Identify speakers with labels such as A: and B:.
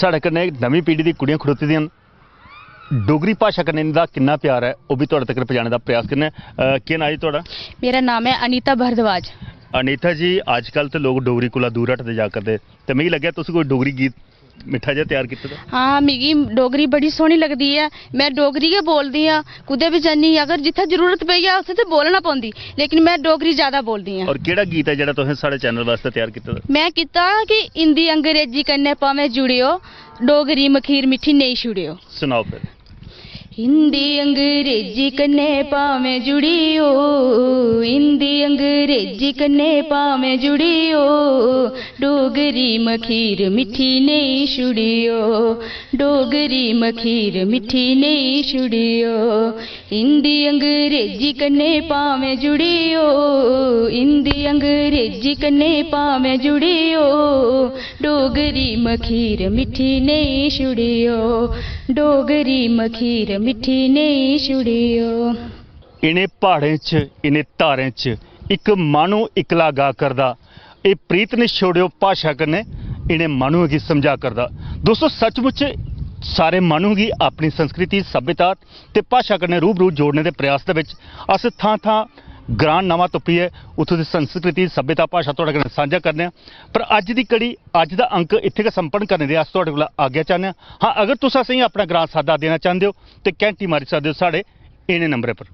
A: साढ़े कन्नै नवीं पीढ़ी दी कुड़ियां खड़ोती दियां डोगरी भाषा कन्नै इनदा किन्ना प्यार है वह भी तुहाडे तक पहुंचाने का प्रयास करने। केह् नाम जी तुहाडा?
B: मेरा नाम है अनीता भारद्वाज।
A: अनीता जी अजकल तो लोग डोगरी कोला दूर हटते जा करदे ते मिगी लग्गेआ तुसीं कोई डोगरी गीत मिठा जिहा तैयार कीते दा।
B: हाँ मिगी डोगरी बड़ी सोहनी लगदी है, मैं डोगरी गै बोलदी हाँ। कुदै भी जन्नी अगर जित्थै जरूरत पेई जा उत्थै ते बोलना पौंदी, लेकिन मैं डोगरी ज्यादा बोलदी हाँ।
A: और केह्ड़ा गीत है जेह्ड़ा तुसें साढ़े चैनल वास्ते तैयार कीते दा?
B: मैं कीता कि हिंदी अंग्रेजी कन्नै भावें जुड़ियो, डोगरी मखीर मिट्ठी नेईं छुड़ियो।
A: सुनाओ फिर।
B: हिंदी अंग्रेजी कन्नै भावें जुड़ियो, हिंदी अंग्रेजी कन्नै भावें जुड़ियो, डोगरी मखीर मिट्ठी नेईं छुड़ियो, डोगरी मखीर मिट्ठी नेईं छुड़ियो। हिंदी अंग्रेजी कन्नै भावें जुड़ियो, हिंदी अंग्रेजी कन्नै भावें जुड़ियो, डोगरी मखीर मिट्ठी नेईं छुड़ियो, डोगरी मखीर मिट्ठी नेईं छुड़ियो।
A: इन्हें पहाड़ें च इन्हें धारें च एक मानू इकला गा करदा, ये प्रीत ने छोड़ियो भाषा कन्नै इन्हें मानूएं गी समझा करदा। दोस्तों सचमुच सारे मानू गी अपनी संस्कृति सभ्यता ते भाषा कन्नै रूबरू जोड़ने के प्रयास दे विच अस थां थां ग्रां नवां तुप्पिए उत्थों की संस्कृति सभ्यता भाषा तुहाडे कन्नै सांझा करने। पर अज दी कड़ी अज दा अंक इत्थे गै संपन्न करने दे अस तुहाडे कोला आग्या चाहने। हाँ अगर तुस असेंगी अपना ग्रां सादा देना चाहते हो तो घैंटी मारी सकदे हो साढ़े इन्हें नंबरें पर।